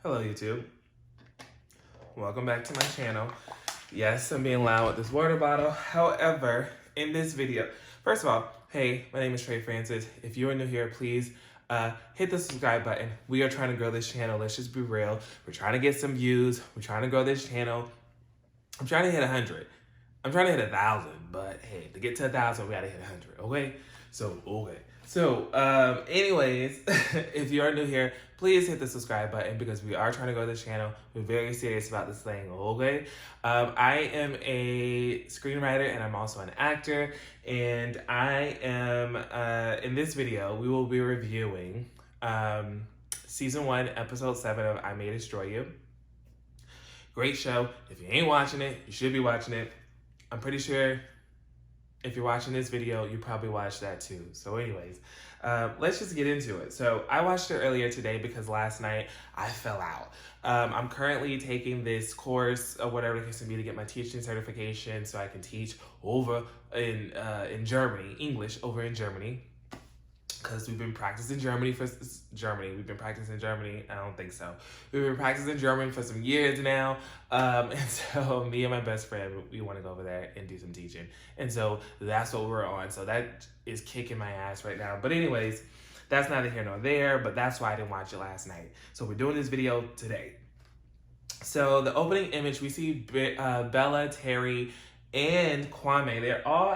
Hello YouTube, welcome back to my channel. Yes, I'm being loud with this water bottle. However, in this video, first of all, hey, my name is Trey Francis. If you are new here, please hit the subscribe button. We are trying to grow this channel. Let's just be real. We're trying to get some views. We're trying to grow this channel. I'm trying to hit 100. I'm trying to hit 1,000, but hey, to get to 1,000, we gotta hit 100, okay? So, anyways, if you are new here, please hit the subscribe button because we are trying to grow this channel. We're very serious about this thing, okay? I am a screenwriter and I'm also an actor, and I am, in this video, we will be reviewing Season 1, Episode 7 of I May Destroy You. Great show. If you ain't watching it, you should be watching it. I'm pretty sure if you're watching this video, you probably watched that too. So anyways, let's just get into it. So I watched it earlier today because last night I fell out. I'm currently taking this course or whatever it is to be to get my teaching certification so I can teach over in Germany, English over in Germany. Because we've been practicing Germany. We've been practicing Germany. I don't think so. We've been practicing German for some years now. And so me and my best friend, we want to go over there and do some teaching. And so that's what we're on. So that is kicking my ass right now. But anyways, that's neither here nor there. But that's why I didn't watch it last night. So we're doing this video today. So the opening image, we see Bella, Terry, and Kwame. They're all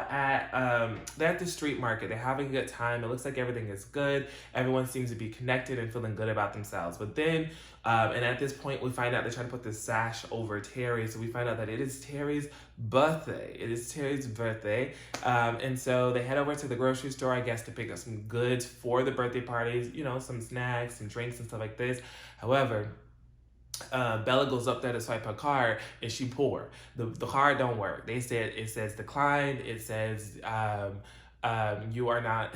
they're at the street market. They're having a good time. It looks like everything is good. Everyone seems to be connected and feeling good about themselves. But then, and at this point, we find out they're trying to put this sash over Terry. So we find out that it is Terry's birthday. It is Terry's birthday. And so they head over to the grocery store, I guess, to pick up some goods for the birthday parties. You know, some snacks and drinks and stuff like this. However, Bella goes up there to swipe her card and she poor. The card don't work. It says declined. It says you are not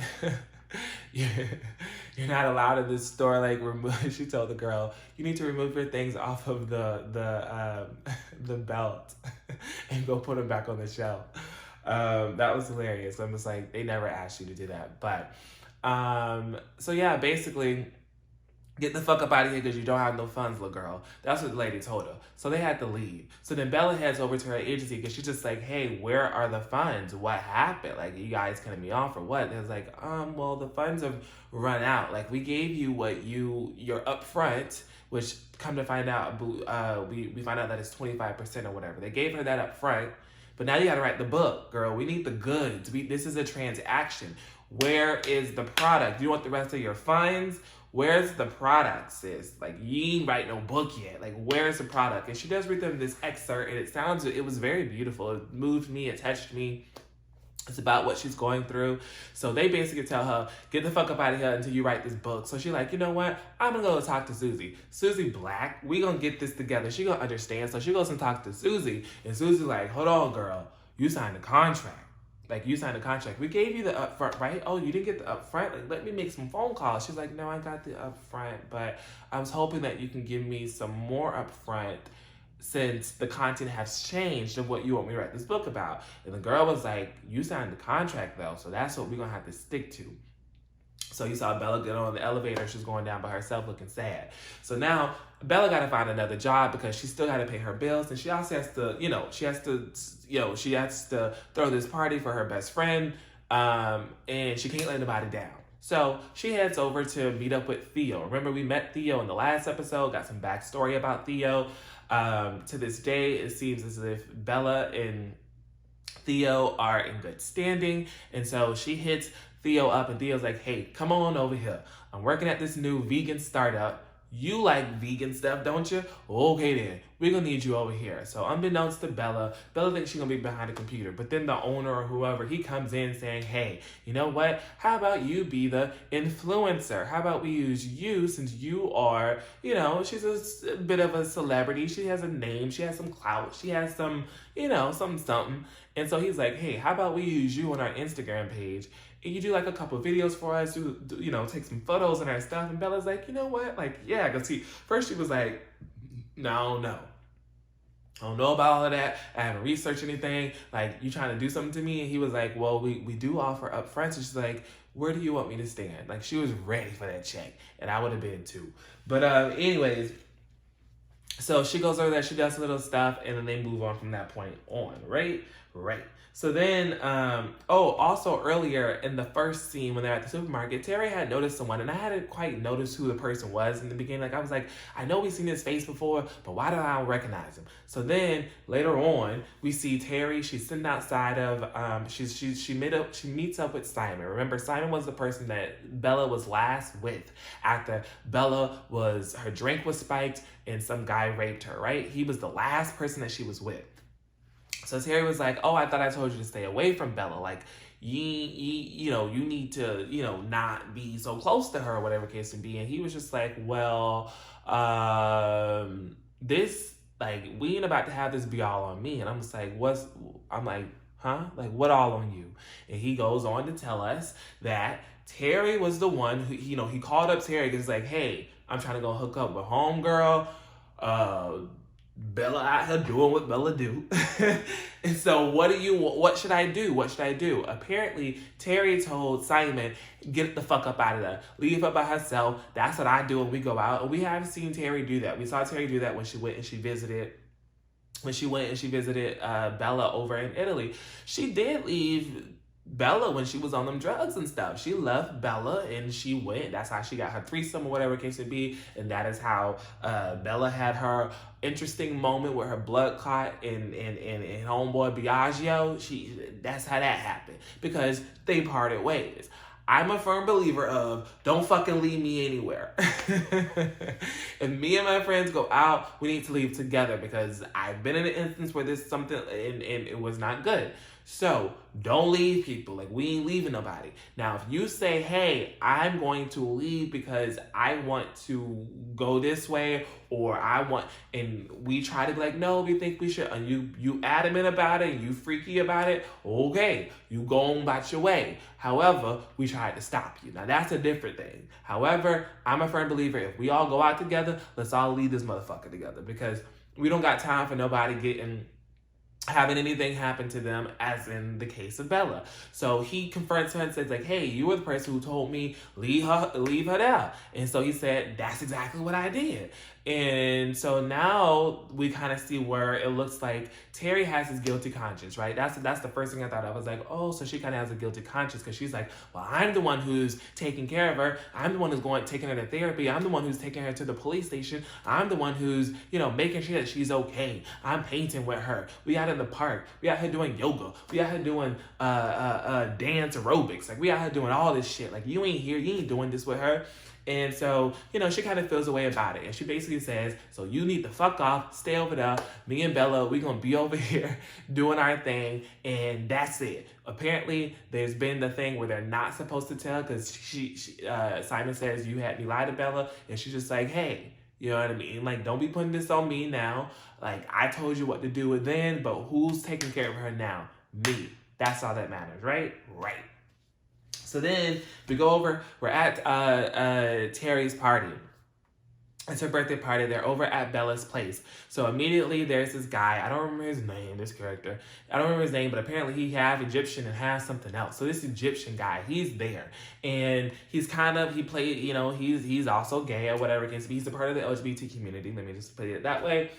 you're not allowed in this store. Like she told the girl, you need to remove your things off of the belt and go put them back on the shelf. That was hilarious. I'm just like, they never asked you to do that. But so yeah, basically, get the fuck up out of here because you don't have no funds, little girl. That's what the lady told her. So they had to leave. So then Bella heads over to her agency because she's just like, hey, where are the funds? What happened? Like, you guys cutting me off or what? And it's like, well, the funds have run out. Like, we gave you what you're upfront, which come to find out, we find out that it's 25% or whatever. They gave her that up front, but now you got to write the book, girl. We need the goods. This is a transaction. Where is the product? You want the rest of your funds? Where's the product, sis? Like, you ain't write no book yet. Like, where's the product? And she does read them this excerpt, and it was very beautiful. It moved me, it touched me. It's about what she's going through. So they basically tell her, get the fuck up out of here until you write this book. So she's like, you know what? I'm gonna go talk to Susie. Susie Black, we gonna get this together. She gonna understand. So she goes and talks to Susie, and Susie's like, hold on, girl. You signed a contract. Like, you signed a contract. We gave you the upfront, right? Oh, you didn't get the upfront? Like, let me make some phone calls. She's like, no, I got the upfront, but I was hoping that you can give me some more upfront since the content has changed of what you want me to write this book about. And the girl was like, you signed the contract, though, so that's what we're going to have to stick to. So you saw Bella get on the elevator. She's going down by herself looking sad. So now Bella got to find another job because she still got to pay her bills. And she also has to, she has to throw this party for her best friend. And she can't let anybody down. So she heads over to meet up with Theo. Remember, we met Theo in the last episode, got some backstory about Theo. To this day, it seems as if Bella and Theo are in good standing. And so she hits Theo up, and Theo's like, hey, come on over here. I'm working at this new vegan startup. You like vegan stuff, don't you? Okay then, we're gonna need you over here. So unbeknownst to Bella thinks she's gonna be behind a computer, but then the owner or whoever, he comes in saying, hey, you know what? How about you be the influencer? How about we use you since you are, she's a bit of a celebrity. She has a name, she has some clout, she has some, something. And so he's like, hey, how about we use you on our Instagram page? And you do like a couple of videos for us, take some photos and our stuff. And Bella's like, you know what? Like, yeah, because first she was like, no, I don't know about all of that. I haven't researched anything. Like, you trying to do something to me? And he was like, well, we do offer upfront. So she's like, where do you want me to stand? Like, she was ready for that check. And I would have been too. But anyways, So she goes over there, she does a little stuff, and then they move on from that point on, right? Right. So then, also earlier in the first scene when they're at the supermarket, Terry had noticed someone, and I hadn't quite noticed who the person was in the beginning. Like, I was like, I know we've seen his face before, but why do I don't recognize him? So then later on, we see Terry. She's sitting outside of, she meets up with Simon. Remember, Simon was the person that Bella was last with after her drink was spiked and some guy raped her. Right? He was the last person that she was with. So Terry was like, oh, I thought I told you to stay away from Bella. Like, you need to, not be so close to her or whatever case may be. And he was just like, well, we ain't about to have this be all on me. And I'm just like, I'm like, huh? Like, what all on you? And he goes on to tell us that Terry was the one who, he called up Terry because he's like, hey, I'm trying to go hook up with homegirl. Bella out here doing what Bella do. And so what should I do? What should I do? Apparently, Terry told Simon, get the fuck up out of there. Leave her by herself. That's what I do when we go out. And we haven't seen Terry do that. We saw Terry do that when she went and she visited Bella over in Italy. She did leave Bella when she was on them drugs and stuff. She left Bella and she went. That's how she got her threesome or whatever case it be. And that is how Bella had her interesting moment with her blood clot and homeboy Biagio. That's how that happened because they parted ways. I'm a firm believer of don't fucking leave me anywhere. If me and my friends go out, we need to leave together because I've been in an instance where there's something and it was not good. So don't leave people. Like, we ain't leaving nobody. Now, if you say, hey, I'm going to leave because I want to go this way and we try to be like, no, we think we should, and you adamant about it, you freaky about it, okay, you go on about your way. However, we tried to stop you. Now, that's a different thing. However, I'm a firm believer, if we all go out together, let's all leave this motherfucker together because we don't got time for nobody having anything happen to them, as in the case of Bella. So he confronts her and says, like, hey, you were the person who told me leave her there. And so he said, that's exactly what I did. And so now we kind of see where it looks like Terry has his guilty conscience, right? That's the first thing I thought. I was like, oh, so she kind of has a guilty conscience because she's like, well, I'm the one who's taking care of her. I'm the one who's taking her to therapy. I'm the one who's taking her to the police station. I'm the one who's, making sure that she's okay. I'm painting with her. We out in the park. We out here doing yoga. We out here doing dance aerobics. Like, we out here doing all this shit. Like, you ain't here. You ain't doing this with her. And so, she kind of feels a way about it. And she basically says, so you need to fuck off, stay over there. Me and Bella, we're going to be over here doing our thing. And that's it. Apparently, there's been the thing where they're not supposed to tell because Simon says, you had me lie to Bella. And she's just like, hey, you know what I mean? Like, don't be putting this on me now. Like, I told you what to do with then, but who's taking care of her now? Me. That's all that matters, right? Right. So then we go over, we're at Terry's party. It's her birthday party. They're over at Bella's place. So immediately there's this guy. I don't remember his name, this character. I don't remember his name, but apparently he has Egyptian and has something else. So this Egyptian guy, he's there. And he's he's also gay or whatever it can be. He's a part of the LGBT community. Let me just put it that way.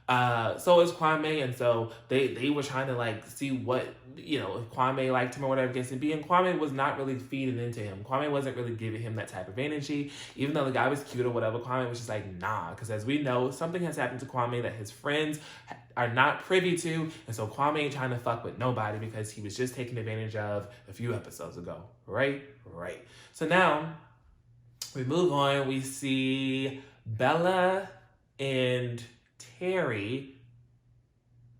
So is Kwame, and so they were trying to see what, if Kwame liked him or whatever it gets to be, and Kwame was not really feeding into him. Kwame wasn't really giving him that type of energy, even though the guy was cute or whatever. Kwame was just like, nah, because as we know, something has happened to Kwame that his friends are not privy to, and so Kwame ain't trying to fuck with nobody because he was just taken advantage of a few episodes ago, right? So now, we move on, we see Bella and Terry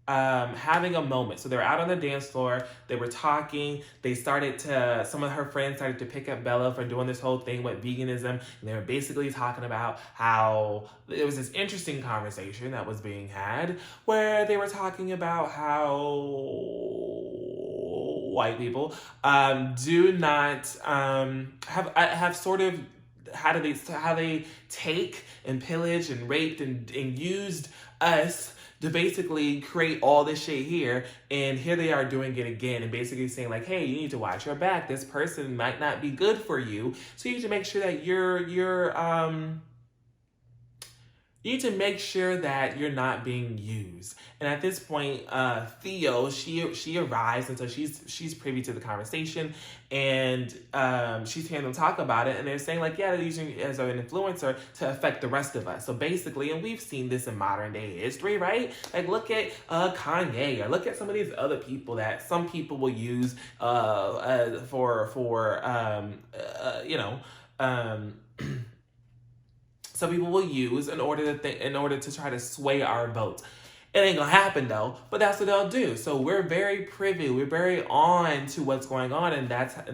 having a moment. So they were out on the dance floor, they were talking, some of her friends started to pick up Bella for doing this whole thing with veganism, and they were basically talking about how it was this interesting conversation that was being had where they were talking about how white people do not have sort of how they take and pillage and raped and used us to basically create all this shit here, and here they are doing it again and basically saying hey, you need to watch your back. This person might not be good for you, so you need to make sure that You need to make sure that you're not being used. And at this point, Theo, she arrives, and so she's privy to the conversation, and she's hearing them talk about it, and they're saying like, yeah, they're using you as an influencer to affect the rest of us. So basically, and we've seen this in modern day history, right? Like look at Kanye, or look at some of these other people that some people will use some people will use in order to try to sway our votes. It ain't gonna happen though, but that's what they'll do. So we're very privy, we're very on to what's going on, and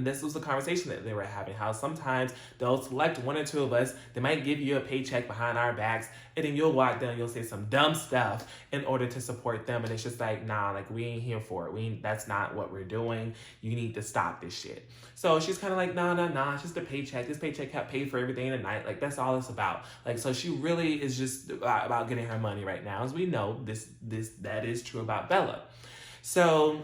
this was the conversation that they were having. How sometimes they'll select one or two of us, they might give you a paycheck behind our backs, and then you'll walk down, you'll say some dumb stuff in order to support them, and it's just like, nah, like we ain't here for it. That's not what we're doing. You need to stop this shit. So she's kind of like, nah, it's just a paycheck. This paycheck got paid for everything tonight. Like that's all it's about. Like so, she really is just about getting her money right now, as we know that is true about Bella. So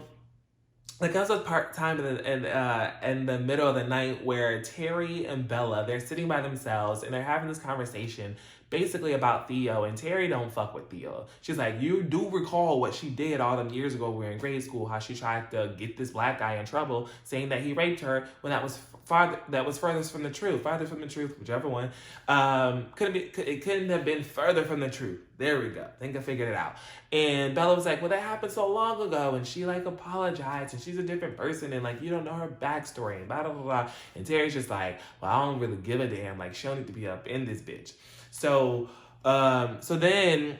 there comes a time in the middle of the night where Terry and Bella, they're sitting by themselves and they're having this conversation basically about Theo, and Terry don't fuck with Theo. She's like, you do recall what she did all them years ago when we were in grade school, how she tried to get this black guy in trouble, saying that he raped her when that was furthest from the truth, whichever one. It couldn't have been further from the truth. There we go. I think I figured it out. And Bella was like, well, that happened so long ago, and she like apologized, and she's a different person, and like you don't know her backstory, and blah blah blah. And Terry's just like, well, I don't really give a damn. Like she don't need to be up in this bitch. So then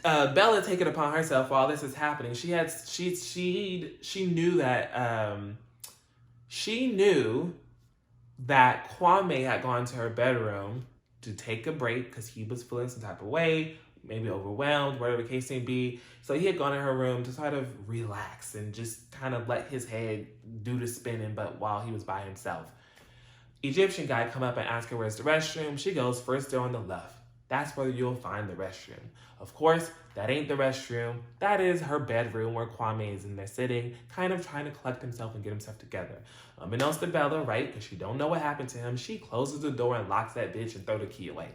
Bella take it upon herself while this is happening. She knew that Kwame had gone to her bedroom to take a break because he was feeling some type of way, maybe overwhelmed, whatever the case may be. So he had gone in her room to sort of relax and just kind of let his head do the spinning, but while he was by himself. Egyptian guy come up and ask her where's the restroom. She goes, first door on the left. That's where you'll find the restroom. Of course, that ain't the restroom. That is her bedroom where Kwame is in there sitting, kind of trying to collect himself and get himself together. Unbeknownst to Bella, right, because she don't know what happened to him, she closes the door and locks that bitch and throw the key away.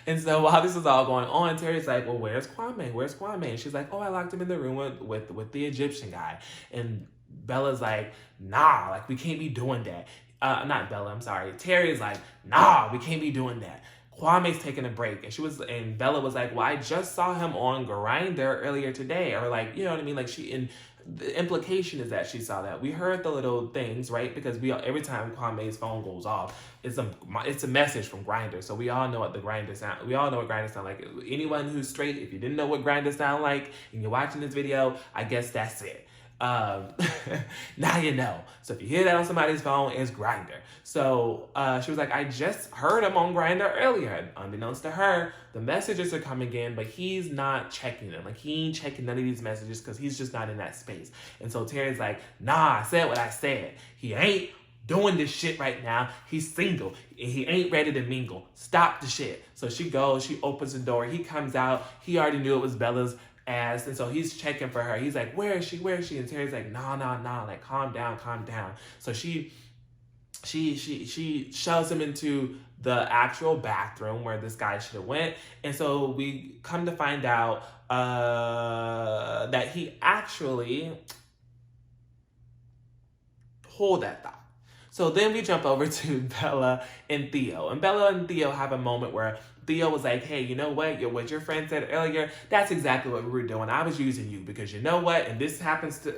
And so while this is all going on, Terry's like, well, where's Kwame? Where's Kwame? And she's like, oh, I locked him in the room with the Egyptian guy. And Bella's like, nah, like we can't be doing that. Not Bella, I'm sorry. Terry's like, nah, we can't be doing that. Kwame's taking a break. And Bella was like, well, I just saw him on Grindr earlier today. Or like, you know what I mean? Like the implication is that she saw that. We heard the little things, right? Because every time Kwame's phone goes off, it's a message from Grindr. So we all know what Grindr sound like. Anyone who's straight, if you didn't know what Grindr sound like and you're watching this video, I guess that's it. Now you know. So if you hear that on somebody's phone, it's Grindr. So she was like, I just heard him on Grindr earlier. And unbeknownst to her, the messages are coming in, but he's not checking them. Like he ain't checking none of these messages because he's just not in that space. And so Terry's like, nah, I said what I said. He ain't doing this shit right now. He's single. He ain't ready to mingle. Stop the shit. So she goes, she opens the door. He comes out. He already knew it was Bella's ass, and so he's checking for her. He's like, where is she? And Terry's like, nah, like calm down. So she shoves him into the actual bathroom where this guy should have went. And so we come to find out that he actually hold that thought. So then we jump over to Bella and Theo. And Bella and Theo have a moment where Theo was like, hey, you know what? What your friend said earlier, that's exactly what we were doing. I was using you because you know what? And this happens to,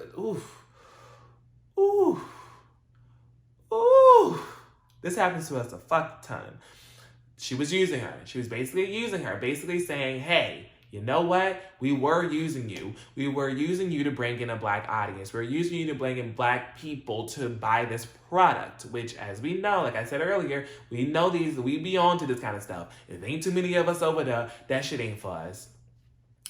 this happens to us a fuck ton. She was using her. She was basically using her, basically saying, hey, you know what? We were using you. We were using you to bring in a black audience. We were using you to bring in black people to buy this product, which, as we know, like I said earlier, we know we be on to this kind of stuff. If ain't too many of us over there, that shit ain't for us.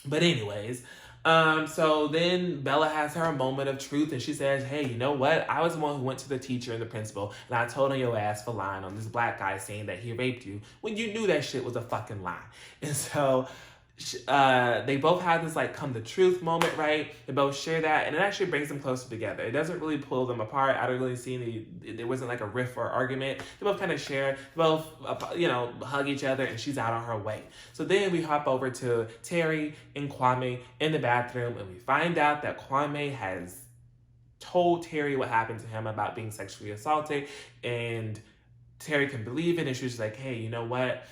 But anyways, so then Bella has her moment of truth and she says, hey, you know what? I was the one who went to the teacher and the principal and I told on your ass for lying on this black guy saying that he raped you when you knew that shit was a fucking lie. And so they both have this like come to truth moment, right? They both share that, and it actually brings them closer together. It doesn't really pull them apart. I don't really see any. There wasn't like a riff or argument. They both kind of share. They both, hug each other, and she's out on her way. So then we hop over to Terry and Kwame in the bathroom, and we find out that Kwame has told Terry what happened to him about being sexually assaulted, and Terry can believe it, and she's like, "Hey, you know what?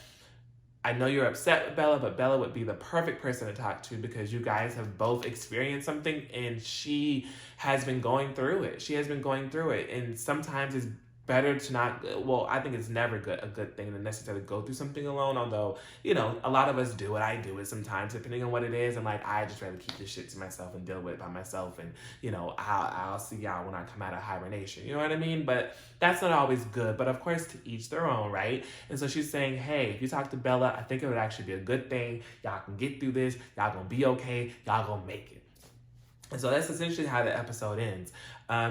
I know you're upset with Bella, but Bella would be the perfect person to talk to because you guys have both experienced something and she has been going through it. She has been going through it. And sometimes it's better to not, well, I think it's never a good thing to necessarily go through something alone, although, a lot of us do it. I do it sometimes, depending on what it is. I'm like, I just rather keep this shit to myself and deal with it by myself. And, I'll see y'all when I come out of hibernation. You know what I mean? But that's not always good. But of course, to each their own, right? And so she's saying, hey, if you talk to Bella, I think it would actually be a good thing. Y'all can get through this. Y'all gonna be okay. Y'all gonna make it. And so that's essentially how the episode ends.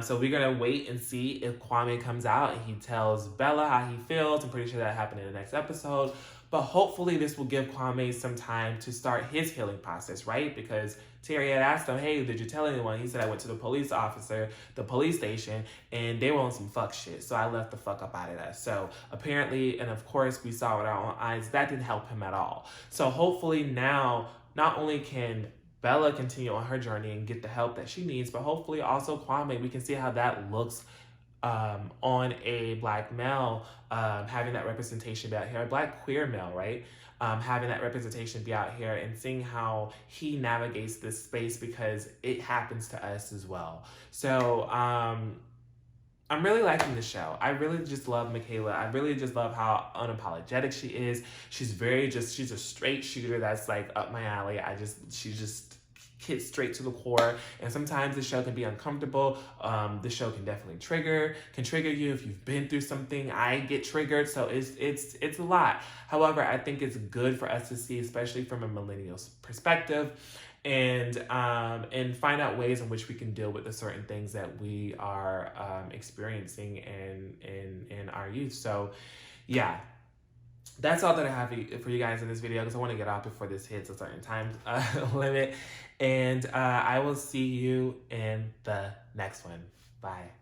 So we're going to wait and see if Kwame comes out and he tells Bella how he feels. I'm pretty sure that happened in the next episode. But hopefully this will give Kwame some time to start his healing process, right? Because Terry had asked him, hey, did you tell anyone? He said, I went to the police station, and they were on some fuck shit. So I left the fuck up out of that. So apparently, and of course we saw with our own eyes, that didn't help him at all. So hopefully now, not only can Bella continue on her journey and get the help that she needs, but hopefully also Kwame, we can see how that looks on a Black male, having that representation be out here, a Black queer male, right? Having that representation be out here and seeing how he navigates this space because it happens to us as well. So I'm really liking the show. I really just love Michaela. I really just love how unapologetic she is. She's she's a straight shooter that's like up my alley. She just hits straight to the core. And sometimes the show can be uncomfortable. The show can definitely trigger you if you've been through something. I get triggered, so it's a lot. However, I think it's good for us to see, especially from a millennial perspective, and find out ways in which we can deal with the certain things that we are experiencing in our youth. So yeah, that's all that I have for you guys in this video because I want to get off before this hits a certain time limit. And I will see you in the next one. Bye.